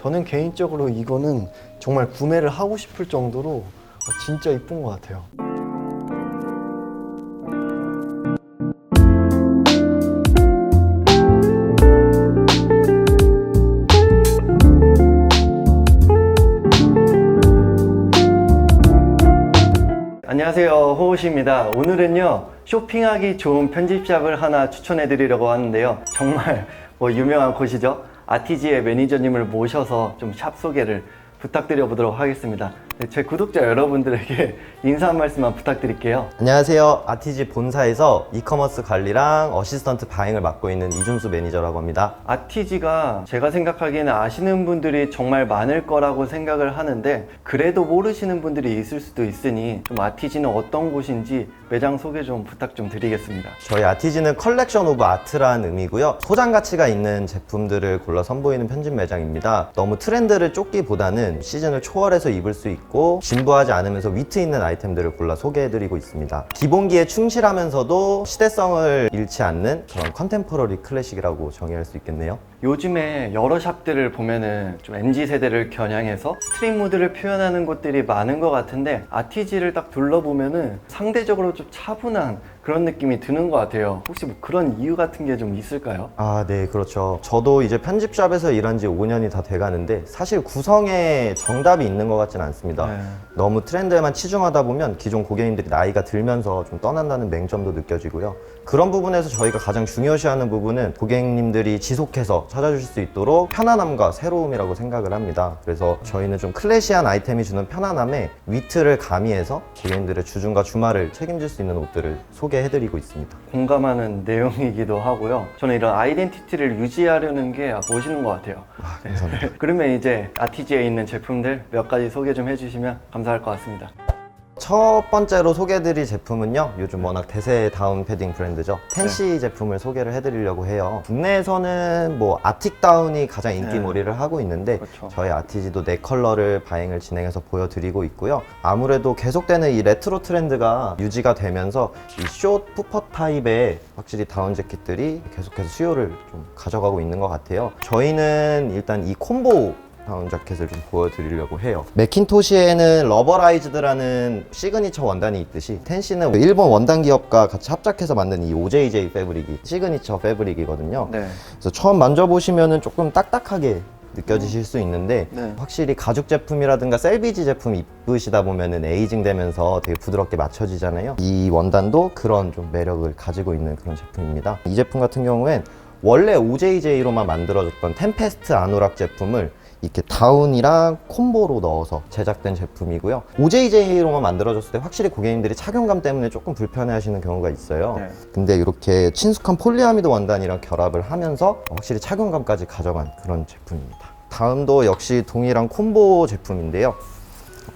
저는 개인적으로 이거는 정말 구매를 하고 싶을 정도로 진짜 이쁜 것 같아요. 안녕하세요, 호호씨입니다. 오늘은요, 쇼핑하기 좋은 편집샵을 하나 추천해 드리려고 하는데요. 정말 유명한 곳이죠. 아티지의 매니저님을 모셔서 좀 샵 소개를 부탁드려 보도록 하겠습니다. 제 구독자 여러분들에게 인사 한 말씀만 부탁드릴게요. 안녕하세요. 아티지 본사에서 이커머스 관리랑 어시스턴트 바잉을 맡고 있는 이준수 매니저라고 합니다. 아티지가 제가 생각하기에는 아시는 분들이 정말 많을 거라고 생각을 하는데, 그래도 모르시는 분들이 있을 수도 있으니 좀 아티지는 어떤 곳인지 매장 소개 좀 부탁 좀 드리겠습니다. 저희 아티지는 컬렉션 오브 아트라는 의미고요. 소장 가치가 있는 제품들을 골라 선보이는 편집 매장입니다. 너무 트렌드를 쫓기보다는 시즌을 초월해서 입을 수 있고 진부하지 않으면서 위트 있는 아이템들을 골라 소개해드리고 있습니다. 기본기에 충실하면서도 시대성을 잃지 않는 그런 컨템포러리 클래식이라고 정의할 수 있겠네요. 요즘에 여러 샵들을 보면은 좀 MZ세대를 겨냥해서 스트릿 무드를 표현하는 곳들이 많은 것 같은데, 아티지를 딱 둘러보면은 상대적으로 좀 차분한 그런 느낌이 드는 것 같아요. 혹시 그런 이유 같은 게 좀 있을까요? 네, 그렇죠. 저도 이제 편집샵에서 일한 지 5년이 다 돼가는데 사실 구성에 정답이 있는 것 같진 않습니다. 네. 너무 트렌드에만 치중하다 보면 기존 고객님들이 나이가 들면서 좀 떠난다는 맹점도 느껴지고요. 그런 부분에서 저희가 가장 중요시하는 부분은 고객님들이 지속해서 찾아주실 수 있도록 편안함과 새로움이라고 생각을 합니다. 그래서 저희는 좀 클래시한 아이템이 주는 편안함에 위트를 가미해서 고객님들의 주중과 주말을 책임질 수 있는 옷들을 소개해드리고 있습니다. 공감하는 내용이기도 하고요. 저는 이런 아이덴티티를 유지하려는 게 멋있는 것 같아요. 감사합니다. 그러면 이제 아티지에 있는 제품들 몇 가지 소개 좀 해주시면 감사할 것 같습니다. 첫 번째로 소개해드릴 제품은요, 요즘 워낙 대세 다운 패딩 브랜드죠. 텐시 제품을 소개를 해드리려고 해요. 국내에서는 아틱 다운이 가장 인기몰이를 하고 있는데, 그렇죠. 저희 아티지도 4컬러를 바잉을 진행해서 보여드리고 있고요. 아무래도 계속되는 이 레트로 트렌드가 유지가 되면서 이 숏 푸퍼 타입의 확실히 다운 재킷들이 계속해서 수요를 좀 가져가고 있는 것 같아요. 저희는 일단 이 콤보 다운 자켓을 좀 보여드리려고 해요. 맥킨토시에는 러버라이즈드라는 시그니처 원단이 있듯이 텐시는 일본 원단 기업과 같이 합작해서 만든 이 OJJ 패브릭이 시그니처 패브릭이거든요. 네. 그래서 처음 만져보시면은 조금 딱딱하게 느껴지실 수 있는데, 네. 확실히 가죽 제품이라든가 셀비지 제품 입으시다 보면은 에이징 되면서 되게 부드럽게 맞춰지잖아요. 이 원단도 그런 좀 매력을 가지고 있는 그런 제품입니다. 이 제품 같은 경우엔 원래 OJJ로만 만들어졌던 템페스트 아노락 제품을 이렇게 다운이랑 콤보로 넣어서 제작된 제품이고요. OJJ로만 만들어졌을 때 확실히 고객님들이 착용감 때문에 조금 불편해 하시는 경우가 있어요. 네. 근데 이렇게 친숙한 폴리아미드 원단이랑 결합을 하면서 확실히 착용감까지 가져간 그런 제품입니다. 다음도 역시 동일한 콤보 제품인데요.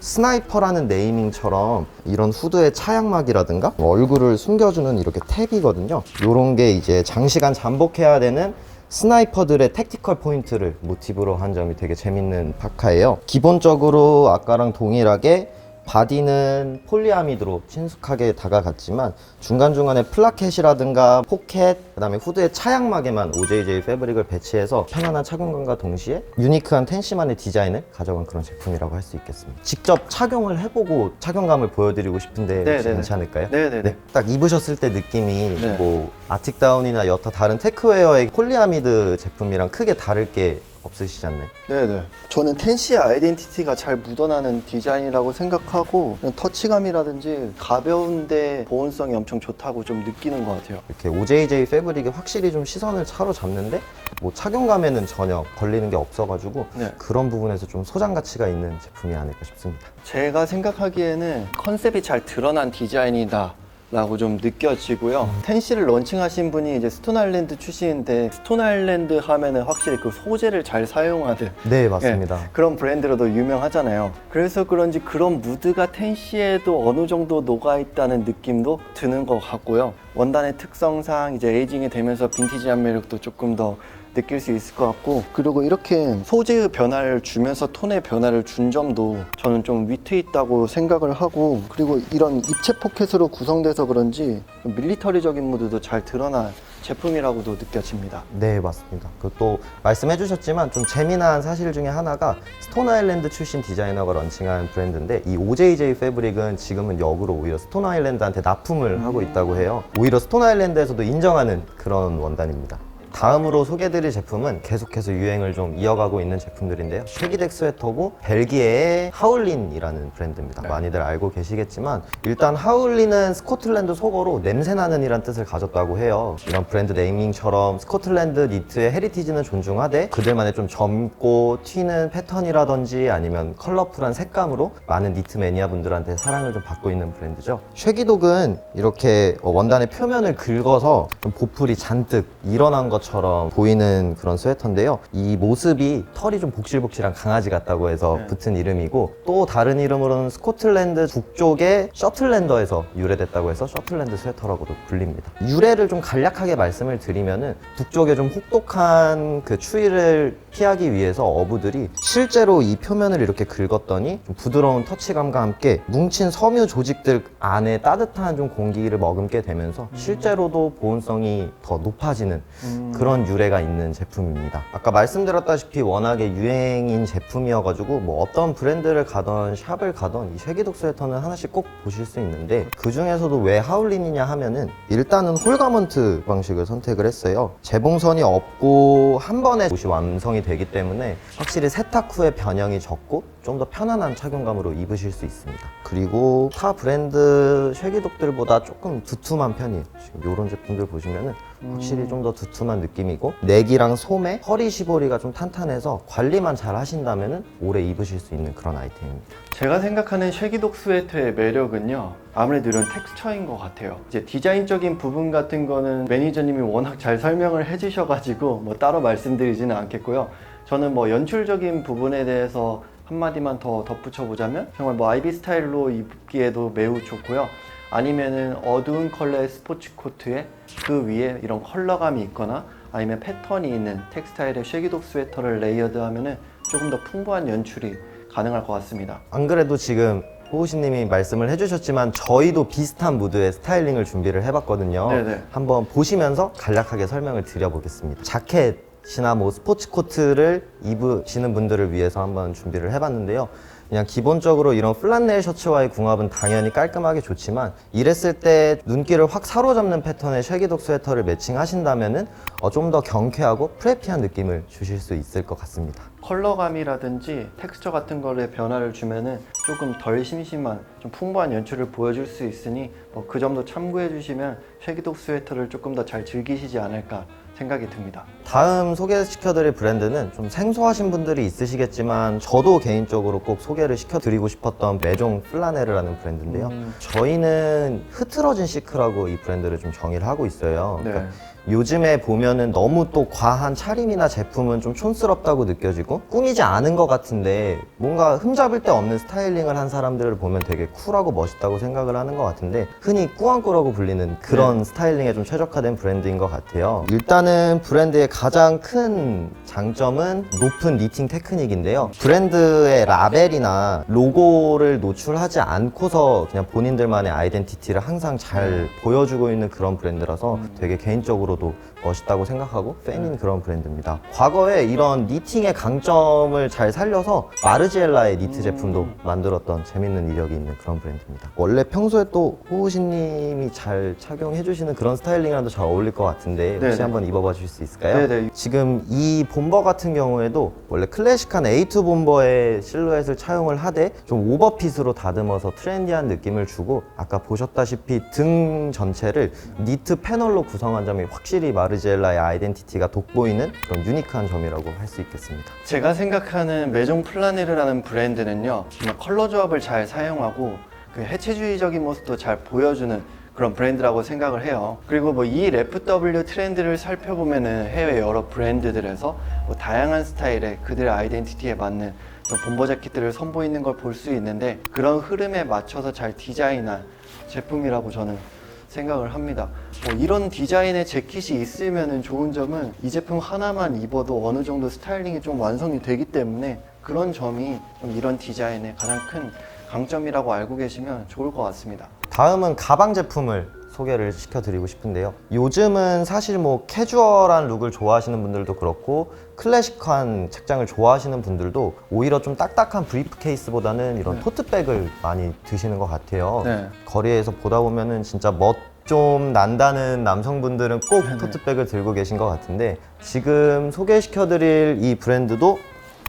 스나이퍼라는 네이밍처럼 이런 후드의 차양막이라든가 얼굴을 숨겨주는 이렇게 탭이거든요. 이런 게 이제 장시간 잠복해야 되는 스나이퍼들의 택티컬 포인트를 모티브로 한 점이 되게 재밌는 파카예요. 기본적으로 아까랑 동일하게 바디는 폴리아미드로 친숙하게 다가갔지만 중간중간에 플라켓이라든가 포켓, 그 다음에 후드의 차양막에만 OJJ 패브릭을 배치해서 편안한 착용감과 동시에 유니크한 텐시만의 디자인을 가져간 그런 제품이라고 할 수 있겠습니다. 직접 착용을 해보고 착용감을 보여드리고 싶은데 혹시 네네네. 괜찮을까요? 네네네. 네, 딱 입으셨을 때 느낌이 네. 아틱 다운이나 여타 다른 테크웨어의 폴리아미드 제품이랑 크게 다를 게 없으시지 않나요? 네네. 저는 텐시의 아이덴티티가 잘 묻어나는 디자인이라고 생각하고, 터치감이라든지 가벼운데 보온성이 엄청 좋다고 좀 느끼는 것 같아요. 이렇게 OJJ 패브릭이 확실히 좀 시선을 사로잡는데 착용감에는 전혀 걸리는 게 없어가지고 네. 그런 부분에서 좀 소장 가치가 있는 제품이 아닐까 싶습니다. 제가 생각하기에는 컨셉이 잘 드러난 디자인이다 라고 좀 느껴지고요. 텐시를 런칭하신 분이 이제 스톤 아일랜드 출신인데, 스톤 아일랜드 하면은 확실히 그 소재를 잘 사용하는 네, 맞습니다. 그런 브랜드로도 유명하잖아요. 그래서 그런지 그런 무드가 텐시에도 어느 정도 녹아있다는 느낌도 드는 것 같고요. 원단의 특성상 이제 에이징이 되면서 빈티지한 매력도 조금 더 느낄 수 있을 것 같고, 그리고 이렇게 소재의 변화를 주면서 톤의 변화를 준 점도 저는 좀 위트 있다고 생각을 하고, 그리고 이런 입체 포켓으로 구성돼서 그런지 밀리터리적인 무드도 잘 드러나 제품이라고도 느껴집니다. 네, 맞습니다. 그 또 말씀해 주셨지만 좀 재미난 사실 중에 하나가 스톤 아일랜드 출신 디자이너가 런칭한 브랜드인데, 이 OJJ 패브릭은 지금은 역으로 오히려 스톤 아일랜드한테 납품을 하고 있다고 해요. 오히려 스톤 아일랜드에서도 인정하는 그런 원단입니다. 다음으로 소개해드릴 제품은 계속해서 유행을 좀 이어가고 있는 제품들인데요. 쉐기덱 스웨터고 벨기에의 하울린이라는 브랜드입니다. 많이들 알고 계시겠지만, 일단 하울린은 스코틀랜드 속어로 냄새나는 이란 뜻을 가졌다고 해요. 이런 브랜드 네이밍처럼 스코틀랜드 니트의 헤리티지는 존중하되 그들만의 좀 젊고 튀는 패턴이라든지 아니면 컬러풀한 색감으로 많은 니트 매니아분들한테 사랑을 좀 받고 있는 브랜드죠. 쉐기독은 이렇게 원단의 표면을 긁어서 좀 보풀이 잔뜩 일어난 것처럼 보이는 그런 스웨터인데요. 이 모습이 털이 좀 복실복실한 강아지 같다고 해서 붙은 이름이고, 또 다른 이름으로는 스코틀랜드 북쪽의 셔틀랜더에서 유래됐다고 해서 셔틀랜드 스웨터라고도 불립니다. 유래를 좀 간략하게 말씀을 드리면은, 북쪽에 좀 혹독한 그 추위를 피하기 위해서 어부들이 실제로 이 표면을 이렇게 긁었더니 좀 부드러운 터치감과 함께 뭉친 섬유 조직들 안에 따뜻한 좀 공기를 머금게 되면서 실제로도 보온성이 더 높아지는 그런 유래가 있는 제품입니다. 아까 말씀드렸다시피 워낙에 유행인 제품이어가지고 뭐 어떤 브랜드를 가던 샵을 가던 이 쉐기독 스웨터는 하나씩 꼭 보실 수 있는데, 그 중에서도 왜 하울린이냐 하면은 일단은 홀가먼트 방식을 선택을 했어요. 재봉선이 없고 한 번에 옷이 완성이 되기 때문에 확실히 세탁 후에 변형이 적고 좀 더 편안한 착용감으로 입으실 수 있습니다. 그리고 타 브랜드 쉐기독들보다 조금 두툼한 편이에요. 지금 이런 제품들 보시면은 확실히 좀 더 두툼한 느낌이고, 넥이랑 소매, 허리 시보리가 좀 탄탄해서 관리만 잘 하신다면은 오래 입으실 수 있는 그런 아이템입니다. 제가 생각하는 쉐기독 스웨터의 매력은요, 아무래도 이런 텍스처인 것 같아요. 이제 디자인적인 부분 같은 거는 매니저님이 워낙 잘 설명을 해주셔가지고 뭐 따로 말씀드리지는 않겠고요. 저는 뭐 연출적인 부분에 대해서 한마디만 더 덧붙여 보자면, 정말 뭐 아이비 스타일로 입기에도 매우 좋고요. 아니면은 어두운 컬러의 스포츠 코트에 그 위에 이런 컬러감이 있거나 아니면 패턴이 있는 텍스타일의 쉐기독 스웨터를 레이어드하면은 조금 더 풍부한 연출이 가능할 것 같습니다. 안 그래도 지금 호우시님이 말씀을 해주셨지만 저희도 비슷한 무드의 스타일링을 준비를 해봤거든요. 네네. 한번 보시면서 간략하게 설명을 드려보겠습니다. 자켓이나 뭐 스포츠 코트를 입으시는 분들을 위해서 한번 준비를 해봤는데요. 그냥 기본적으로 이런 플란넬 셔츠와의 궁합은 당연히 깔끔하게 좋지만, 이랬을 때 눈길을 확 사로잡는 패턴의 쉐기독 스웨터를 매칭하신다면은 좀 더 경쾌하고 프레피한 느낌을 주실 수 있을 것 같습니다. 컬러감이라든지 텍스처 같은 거에 변화를 주면은 조금 덜 심심한 좀 풍부한 연출을 보여줄 수 있으니 그 점도 참고해 주시면 쉐기독 스웨터를 조금 더 잘 즐기시지 않을까 생각이 듭니다. 다음 소개시켜드릴 브랜드는 좀 생소하신 분들이 있으시겠지만 저도 개인적으로 꼭 소개를 시켜드리고 싶었던 메종 플라네르라는 브랜드인데요. 저희는 흐트러진 시크라고 이 브랜드를 좀 정의를 하고 있어요. 네. 그러니까 요즘에 보면은 너무 또 과한 차림이나 제품은 좀 촌스럽다고 느껴지고 꾸미지 않은 것 같은데, 뭔가 흠잡을 데 없는 스타일링을 한 사람들을 보면 되게 쿨하고 멋있다고 생각을 하는 것 같은데, 흔히 꾸안꾸라고 불리는 그런 스타일링에 좀 최적화된 브랜드인 것 같아요. 일단은 브랜드의 가장 큰 장점은 높은 니팅 테크닉인데요. 브랜드의 라벨이나 로고를 노출하지 않고서 그냥 본인들만의 아이덴티티를 항상 잘 보여주고 있는 그런 브랜드라서 되게 개인적으로도 멋있다고 생각하고 팬인 그런 브랜드입니다. 과거에 이런 니팅의 강점을 잘 살려서 마르지엘라의 니트 제품도 만들었던 재밌는 이력이 있는 그런 브랜드입니다. 원래 평소에 또 호우시님이 잘 착용해주시는 그런 스타일링이랑도 잘 어울릴 것 같은데, 혹시 네네. 한번 입어봐 주실 수 있을까요? 네네. 지금 이 본버 같은 경우에도 원래 클래식한 A2 본버의 실루엣을 차용을 하되 좀 오버핏으로 다듬어서 트렌디한 느낌을 주고, 아까 보셨다시피 등 전체를 니트 패널로 구성한 점이 확실히 마르지엘라의 아이덴티티가 돋보이는 그런 유니크한 점이라고 할 수 있겠습니다. 제가 생각하는 메종 플라네르라는 브랜드는요, 정말 컬러 조합을 잘 사용하고 그 해체주의적인 모습도 잘 보여주는 그런 브랜드라고 생각을 해요. 그리고 뭐 이 FW 트렌드를 살펴보면은 해외 여러 브랜드들에서 뭐 다양한 스타일의 그들의 아이덴티티에 맞는 본버 재킷들을 선보이는 걸 볼 수 있는데, 그런 흐름에 맞춰서 잘 디자인한 제품이라고 저는 생각을 합니다. 뭐 이런 디자인의 재킷이 있으면 좋은 점은 이 제품 하나만 입어도 어느 정도 스타일링이 좀 완성이 되기 때문에, 그런 점이 좀 이런 디자인의 가장 큰 강점이라고 알고 계시면 좋을 것 같습니다. 다음은 가방 제품을 소개를 시켜드리고 싶은데요. 요즘은 사실 뭐 캐주얼한 룩을 좋아하시는 분들도 그렇고 클래식한 책장을 좋아하시는 분들도 오히려 좀 딱딱한 브리프 케이스보다는 이런 토트백을 많이 드시는 것 같아요. 네. 거리에서 보다 보면은 진짜 멋 좀 난다는 남성분들은 꼭 네네. 토트백을 들고 계신 것 같은데, 지금 소개시켜드릴 이 브랜드도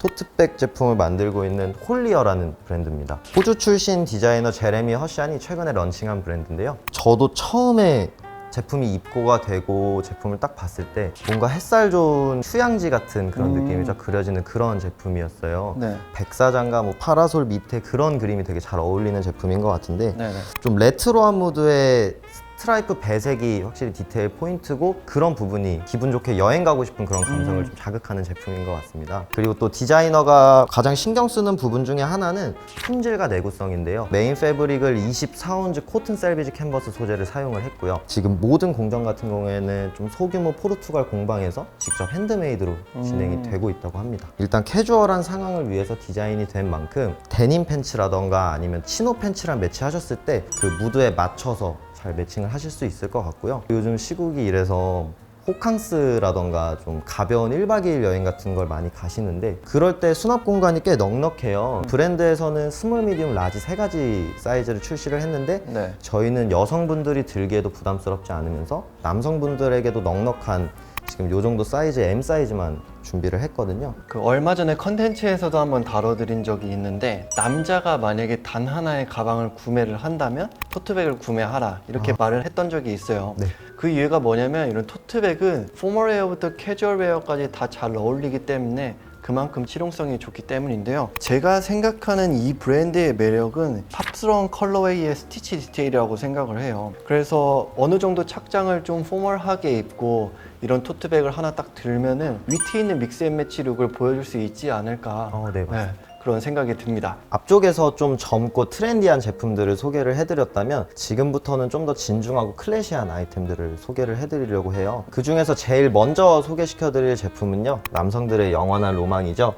토트백 제품을 만들고 있는 홀리어라는 브랜드입니다. 호주 출신 디자이너 제레미 허샨이 최근에 런칭한 브랜드인데요. 저도 처음에 제품이 입고가 되고 제품을 딱 봤을 때 뭔가 햇살 좋은 휴양지 같은 그런 느낌이 딱 그려지는 그런 제품이었어요. 네. 백사장과 뭐 파라솔 밑에 그런 그림이 되게 잘 어울리는 제품인 것 같은데, 네네. 좀 레트로한 무드의 스트라이프 배색이 확실히 디테일 포인트고, 그런 부분이 기분 좋게 여행 가고 싶은 그런 감성을 좀 자극하는 제품인 것 같습니다. 그리고 또 디자이너가 가장 신경 쓰는 부분 중에 하나는 품질과 내구성인데요. 메인 패브릭을 24온즈 코튼 셀비지 캔버스 소재를 사용을 했고요. 지금 모든 공정 같은 경우에는 좀 소규모 포르투갈 공방에서 직접 핸드메이드로 진행이 되고 있다고 합니다. 일단 캐주얼한 상황을 위해서 디자인이 된 만큼 데님 팬츠라던가 아니면 치노 팬츠랑 매치하셨을 때 그 무드에 맞춰서 잘 매칭을 하실 수 있을 것 같고요. 요즘 시국이 이래서 호캉스라던가 좀 가벼운 1박 2일 여행 같은 걸 많이 가시는데, 그럴 때 수납 공간이 꽤 넉넉해요. 브랜드에서는 스몰, 미디움, 라지 세 가지 사이즈를 출시를 했는데 네. 저희는 여성분들이 들기에도 부담스럽지 않으면서 남성분들에게도 넉넉한 지금 요 정도 사이즈 M 사이즈만 준비를 했거든요. 그 얼마 전에 컨텐츠에서도 한번 다뤄드린 적이 있는데, 남자가 만약에 단 하나의 가방을 구매를 한다면 토트백을 구매하라 이렇게 말을 했던 적이 있어요. 네. 그 이유가 뭐냐면 이런 토트백은 포멀웨어부터 캐주얼웨어까지 다 잘 어울리기 때문에 그만큼 실용성이 좋기 때문인데요. 제가 생각하는 이 브랜드의 매력은 팝스러운 컬러웨이의 스티치 디테일이라고 생각을 해요. 그래서 어느 정도 착장을 좀 포멀하게 입고 이런 토트백을 하나 딱 들면은 위트 있는 믹스앤매치 룩을 보여줄 수 있지 않을까. 네, 맞습니다. 그런 생각이 듭니다. 앞쪽에서 좀 젊고 트렌디한 제품들을 소개를 해드렸다면, 지금부터는 좀 더 진중하고 클래시한 아이템들을 소개를 해드리려고 해요. 그 중에서 제일 먼저 소개시켜드릴 제품은요, 남성들의 영원한 로망이죠.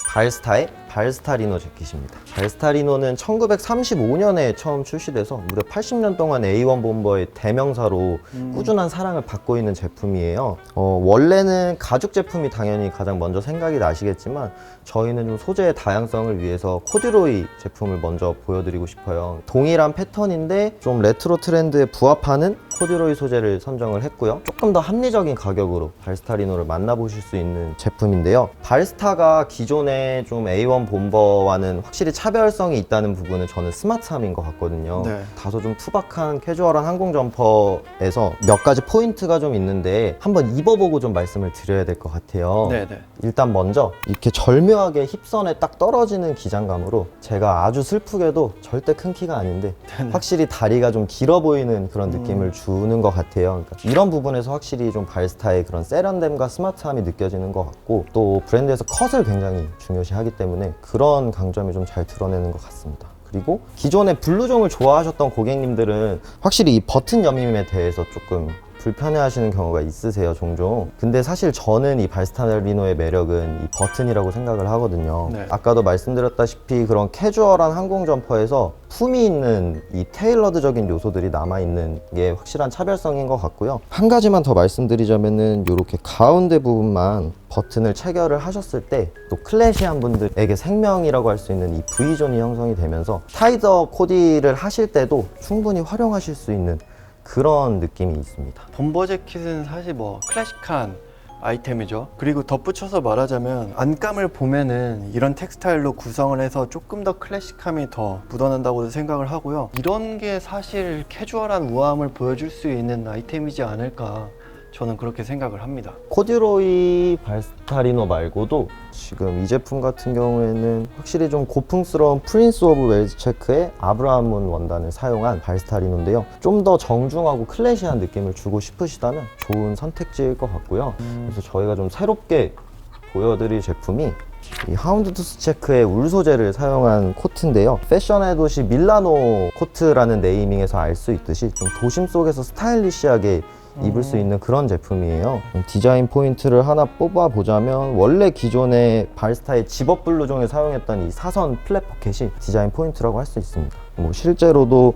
발스타의 발스타리노 재킷입니다. 발스타리노는 1935년에 처음 출시돼서 무려 80년 동안 A1 본버의 대명사로 꾸준한 사랑을 받고 있는 제품이에요. 원래는 가죽 제품이 당연히 가장 먼저 생각이 나시겠지만, 저희는 좀 소재의 다양성을 위해서 코듀로이 제품을 먼저 보여드리고 싶어요. 동일한 패턴인데 좀 레트로 트렌드에 부합하는 코듀로이 소재를 선정을 했고요. 조금 더 합리적인 가격으로 발스타리노를 만나보실 수 있는 제품인데요. 발스타가 기존의 좀 A1 본버와는 확실히 차별성이 있다는 부분은 저는 스마트함인 것 같거든요. 네. 다소 좀 투박한 캐주얼한 항공 점퍼에서 몇 가지 포인트가 좀 있는데 한번 입어보고 좀 말씀을 드려야 될 것 같아요. 네네. 일단 먼저 이렇게 절묘하게 힙선에 딱 떨어지는 기장감으로, 제가 아주 슬프게도 절대 큰 키가 아닌데 확실히 다리가 좀 길어 보이는 그런 느낌을 주는 것 같아요. 그러니까 이런 부분에서 확실히 좀 발스타의 그런 세련됨과 스마트함이 느껴지는 것 같고, 또 브랜드에서 컷을 굉장히 중요시하기 때문에 그런 강점이 좀 잘 드러내는 것 같습니다. 그리고 기존에 블루종을 좋아하셨던 고객님들은 확실히 이 버튼 여밈에 대해서 조금 불편해하시는 경우가 있으세요, 종종. 근데 사실 저는 이 발스타리노의 매력은 이 버튼이라고 생각을 하거든요. 네. 아까도 말씀드렸다시피 그런 캐주얼한 항공 점퍼에서 품이 있는 이 테일러드적인 요소들이 남아있는 게 확실한 차별성인 것 같고요. 한 가지만 더 말씀드리자면은 이렇게 가운데 부분만 버튼을 체결을 하셨을 때 또 클래시한 분들에게 생명이라고 할 수 있는 이 V존이 형성이 되면서 타이더 코디를 하실 때도 충분히 활용하실 수 있는 그런 느낌이 있습니다. 본버 재킷은 사실 뭐 클래식한 아이템이죠. 그리고 덧붙여서 말하자면 안감을 보면은 이런 텍스타일로 구성을 해서 조금 더 클래식함이 더 묻어난다고 생각을 하고요. 이런 게 사실 캐주얼한 우아함을 보여줄 수 있는 아이템이지 않을까, 저는 그렇게 생각을 합니다. 코듀로이 발스타리노 말고도 지금 이 제품 같은 경우에는 확실히 좀 고풍스러운 프린스 오브 웨일즈 체크의 아브라함문 원단을 사용한 발스타리노인데요. 좀 더 정중하고 클래시한 느낌을 주고 싶으시다면 좋은 선택지일 것 같고요. 그래서 저희가 좀 새롭게 보여드릴 제품이 이 하운드투스 체크의 울 소재를 사용한 코트인데요. 패션의 도시 밀라노 코트라는 네이밍에서 알 수 있듯이 좀 도심 속에서 스타일리시하게 입을 수 있는 그런 제품이에요. 디자인 포인트를 하나 뽑아보자면, 원래 기존의 발스타의 집업 블루종에 사용했던 이 사선 플랫 포켓이 디자인 포인트라고 할 수 있습니다. 뭐 실제로도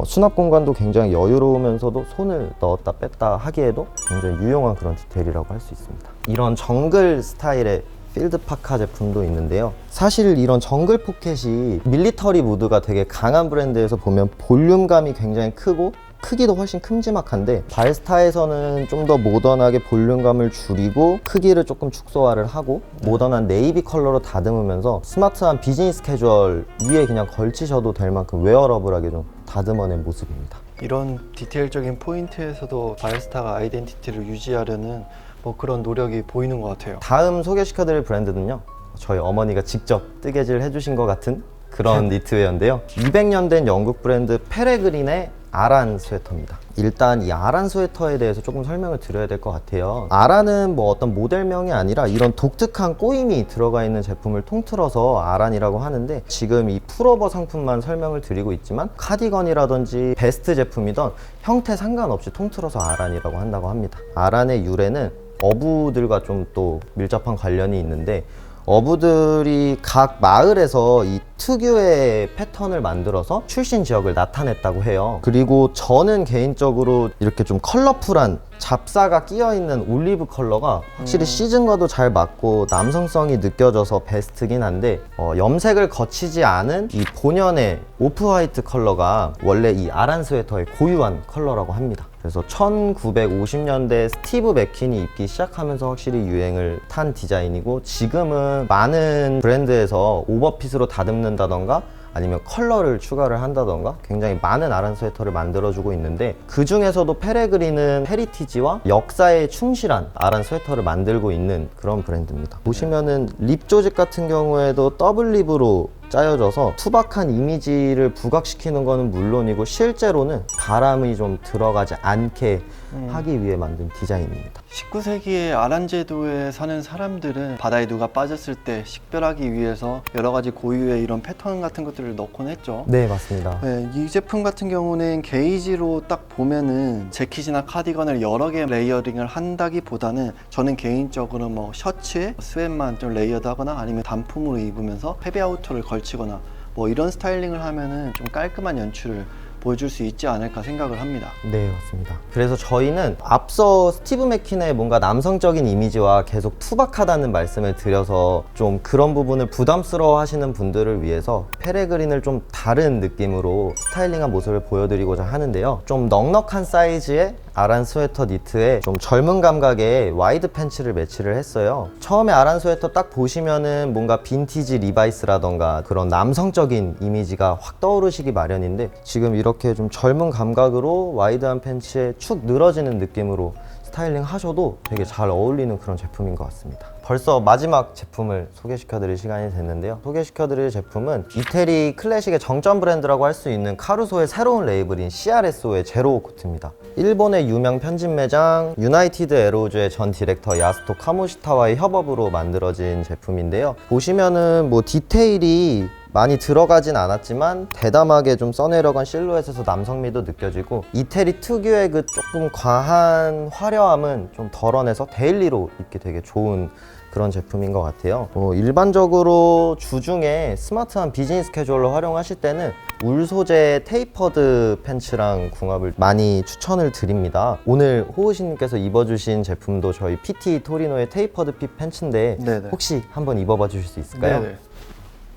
수납 공간도 굉장히 여유로우면서도 손을 넣었다 뺐다 하기에도 굉장히 유용한 그런 디테일이라고 할 수 있습니다. 이런 정글 스타일의 필드 파카 제품도 있는데요. 사실 이런 정글 포켓이 밀리터리 무드가 되게 강한 브랜드에서 보면 볼륨감이 굉장히 크고 크기도 훨씬 큼지막한데, 발스타에서는 좀 더 모던하게 볼륨감을 줄이고 크기를 조금 축소화를 하고 모던한 네이비 컬러로 다듬으면서 스마트한 비즈니스 캐주얼 위에 그냥 걸치셔도 될 만큼 웨어러블하게 좀 다듬어낸 모습입니다. 이런 디테일적인 포인트에서도 바이스타가 아이덴티티를 유지하려는 뭐 그런 노력이 보이는 것 같아요. 다음 소개시켜드릴 브랜드는요, 저희 어머니가 직접 뜨개질 해주신 것 같은 그런 니트웨어인데요. 200년 된 영국 브랜드 페레그린의 아란 스웨터입니다. 일단 이 아란 스웨터에 대해서 조금 설명을 드려야 될 것 같아요. 아란은 뭐 어떤 모델명이 아니라 이런 독특한 꼬임이 들어가 있는 제품을 통틀어서 아란이라고 하는데, 지금 이 풀오버 상품만 설명을 드리고 있지만 카디건이라든지 베스트 제품이던 형태 상관없이 통틀어서 아란이라고 한다고 합니다. 아란의 유래는 어부들과 좀 또 밀접한 관련이 있는데, 어부들이 각 마을에서 이 특유의 패턴을 만들어서 출신 지역을 나타냈다고 해요. 그리고 저는 개인적으로 이렇게 좀 컬러풀한 잡사가 끼어있는 올리브 컬러가 확실히 시즌과도 잘 맞고 남성성이 느껴져서 베스트긴 한데, 염색을 거치지 않은 이 본연의 오프 화이트 컬러가 원래 이 아란 스웨터의 고유한 컬러라고 합니다. 그래서 1950년대 스티브 맥퀸이 입기 시작하면서 확실히 유행을 탄 디자인이고, 지금은 많은 브랜드에서 오버핏으로 다듬는다던가 아니면 컬러를 추가를 한다던가 굉장히 많은 아란 스웨터를 만들어주고 있는데, 그 중에서도 페레그린은 헤리티지와 역사에 충실한 아란 스웨터를 만들고 있는 그런 브랜드입니다. 보시면은 립 조직 같은 경우에도 더블 립으로 짜여져서 투박한 이미지를 부각시키는 거는 물론이고, 실제로는 바람이 좀 들어가지 않게 하기 위해 만든 디자인입니다. 19세기의 아란 제도에 사는 사람들은 바다에 누가 빠졌을 때 식별하기 위해서 여러 가지 고유의 이런 패턴 같은 것들을 넣곤 했죠. 네, 맞습니다. 네, 이 제품 같은 경우는 게이지로 딱 보면은 재킷이나 카디건을 여러 개 레이어링을 한다기보다는 저는 개인적으로 뭐 셔츠에 스웨트만 좀 레이어드하거나 아니면 단품으로 입으면서 헤비 아우터를 걸치거나 뭐 이런 스타일링을 하면은 좀 깔끔한 연출을 보여줄 수 있지 않을까 생각을 합니다. 네, 맞습니다. 그래서 저희는 앞서 스티브 맥퀸의 뭔가 남성적인 이미지와 계속 투박하다는 말씀을 드려서 좀 그런 부분을 부담스러워 하시는 분들을 위해서 페레그린을 좀 다른 느낌으로 스타일링한 모습을 보여드리고자 하는데요. 좀 넉넉한 사이즈의 아란 스웨터 니트에 좀 젊은 감각의 와이드 팬츠를 매치를 했어요. 처음에 아란 스웨터 딱 보시면은 뭔가 빈티지 리바이스라던가 그런 남성적인 이미지가 확 떠오르시기 마련인데, 지금 이렇게 좀 젊은 감각으로 와이드한 팬츠에 축 늘어지는 느낌으로 스타일링 하셔도 되게 잘 어울리는 그런 제품인 것 같습니다. 벌써 마지막 제품을 소개시켜드릴 시간이 됐는데요. 소개시켜드릴 제품은 이태리 클래식의 정점 브랜드라고 할 수 있는 카루소의 새로운 레이블인 CRSO의 제로 코트입니다. 일본의 유명 편집 매장 유나이티드 에로우즈의 전 디렉터 야스토 카모시타와의 협업으로 만들어진 제품인데요. 보시면은 뭐 디테일이 많이 들어가진 않았지만 대담하게 좀 써내려간 실루엣에서 남성미도 느껴지고, 이태리 특유의 그 조금 과한 화려함은 좀 덜어내서 데일리로 입기 되게 좋은 그런 제품인 것 같아요. 일반적으로 주중에 스마트한 비즈니스 캐주얼로 활용하실 때는 울 소재 테이퍼드 팬츠랑 궁합을 많이 추천을 드립니다. 오늘 호우신님께서 입어주신 제품도 저희 PT 토리노의 테이퍼드 핏 팬츠인데, 네네. 혹시 한번 입어봐 주실 수 있을까요? 네네.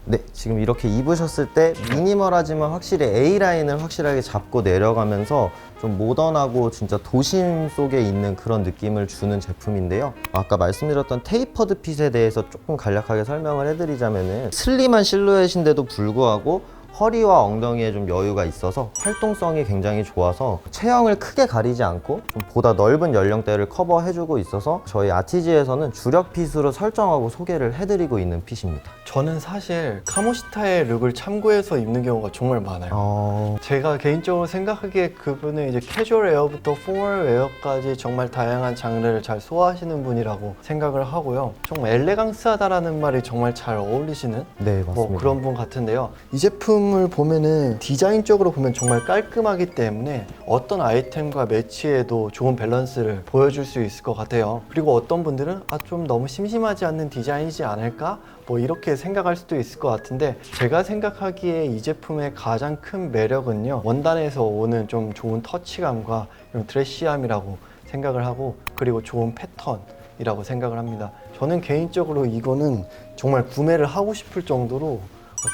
네, 지금 이렇게 입으셨을 때 미니멀하지만 확실히 A라인을 확실하게 잡고 내려가면서 좀 모던하고 진짜 도심 속에 있는 그런 느낌을 주는 제품인데요. 아까 말씀드렸던 테이퍼드 핏에 대해서 조금 간략하게 설명을 해드리자면은, 슬림한 실루엣인데도 불구하고 허리와 엉덩이에 좀 여유가 있어서 활동성이 굉장히 좋아서 체형을 크게 가리지 않고 좀 보다 넓은 연령대를 커버해주고 있어서 저희 아티지에서는 주력 핏으로 설정하고 소개를 해드리고 있는 핏입니다. 저는 사실 카모시타의 룩을 참고해서 입는 경우가 정말 많아요. 제가 개인적으로 생각하기에 그분은 이제 캐주얼 웨어부터 포멀 웨어까지 정말 다양한 장르를 잘 소화하시는 분이라고 생각을 하고요. 정말 엘레강스하다라는 말이 정말 잘 어울리시는 네, 맞습니다. 뭐 그런 분 같은데요. 이 제품 제품을 보면은 디자인적으로 보면 정말 깔끔하기 때문에 어떤 아이템과 매치해도 좋은 밸런스를 보여줄 수 있을 것 같아요. 그리고 어떤 분들은 좀 너무 심심하지 않는 디자인이지 않을까? 뭐 이렇게 생각할 수도 있을 것 같은데, 제가 생각하기에 이 제품의 가장 큰 매력은요, 원단에서 오는 좀 좋은 터치감과 이런 드레시함이라고 생각을 하고, 그리고 좋은 패턴이라고 생각을 합니다. 저는 개인적으로 이거는 정말 구매를 하고 싶을 정도로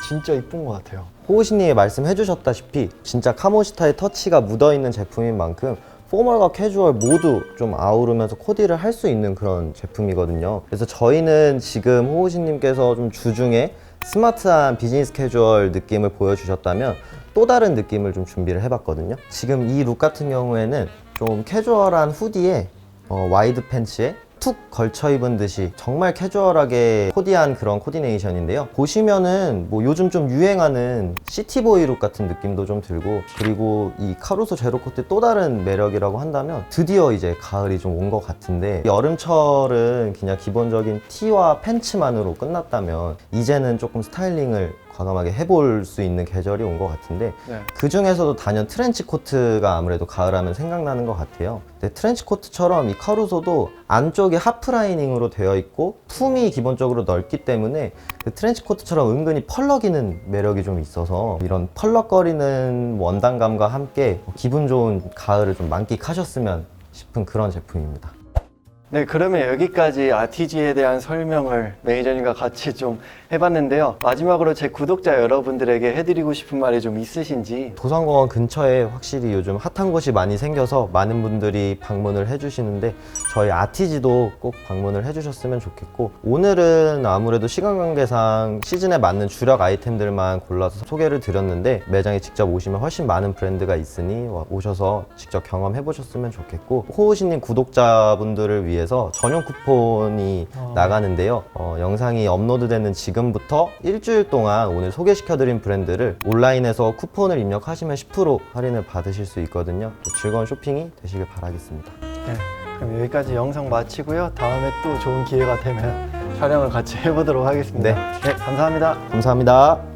진짜 이쁜 것 같아요. 호우신님이 말씀해 주셨다시피 진짜 카모시타의 터치가 묻어있는 제품인 만큼 포멀과 캐주얼 모두 좀 아우르면서 코디를 할 수 있는 그런 제품이거든요. 그래서 저희는 지금 호우신님께서 좀 주중에 스마트한 비즈니스 캐주얼 느낌을 보여주셨다면 또 다른 느낌을 좀 준비를 해봤거든요. 지금 이 룩 같은 경우에는 좀 캐주얼한 후디에 와이드 팬츠에 툭 걸쳐 입은 듯이 정말 캐주얼하게 코디한 그런 코디네이션인데요. 보시면은 뭐 요즘 좀 유행하는 시티보이 룩 같은 느낌도 좀 들고, 그리고 이 카루소 제로코트의 또 다른 매력이라고 한다면 드디어 이제 가을이 좀 온 것 같은데, 여름철은 그냥 기본적인 티와 팬츠만으로 끝났다면 이제는 조금 스타일링을 과감하게 해볼 수 있는 계절이 온 것 같은데, 네. 그 중에서도 단연 트렌치 코트가 아무래도 가을하면 생각나는 것 같아요. 근데 트렌치 코트처럼 이 카루소도 안쪽이 하프 라이닝으로 되어 있고 품이 기본적으로 넓기 때문에 그 트렌치 코트처럼 은근히 펄럭이는 매력이 좀 있어서, 이런 펄럭거리는 원단감과 함께 기분 좋은 가을을 좀 만끽하셨으면 싶은 그런 제품입니다. 네, 그러면 여기까지 RTG에 대한 설명을 매니저님과 같이 좀 해봤는데요. 마지막으로 제 구독자 여러분들에게 해드리고 싶은 말이 좀 있으신지. 도산공원 근처에 확실히 요즘 핫한 곳이 많이 생겨서 많은 분들이 방문을 해주시는데, 저희 RTG도 꼭 방문을 해주셨으면 좋겠고, 오늘은 아무래도 시간 관계상 시즌에 맞는 주력 아이템들만 골라서 소개를 드렸는데, 매장에 직접 오시면 훨씬 많은 브랜드가 있으니 오셔서 직접 경험해 보셨으면 좋겠고, 호우신님 구독자분들을 위해서 전용 쿠폰이 나가는데요. 영상이 업로드되는 지금부터 일주일 동안 오늘 소개시켜드린 브랜드를 온라인에서 쿠폰을 입력하시면 10% 할인을 받으실 수 있거든요. 또 즐거운 쇼핑이 되시길 바라겠습니다. 네, 그럼 여기까지 영상 마치고요. 다음에 또 좋은 기회가 되면 촬영을 같이 해보도록 하겠습니다. 네. 네, 감사합니다. 감사합니다.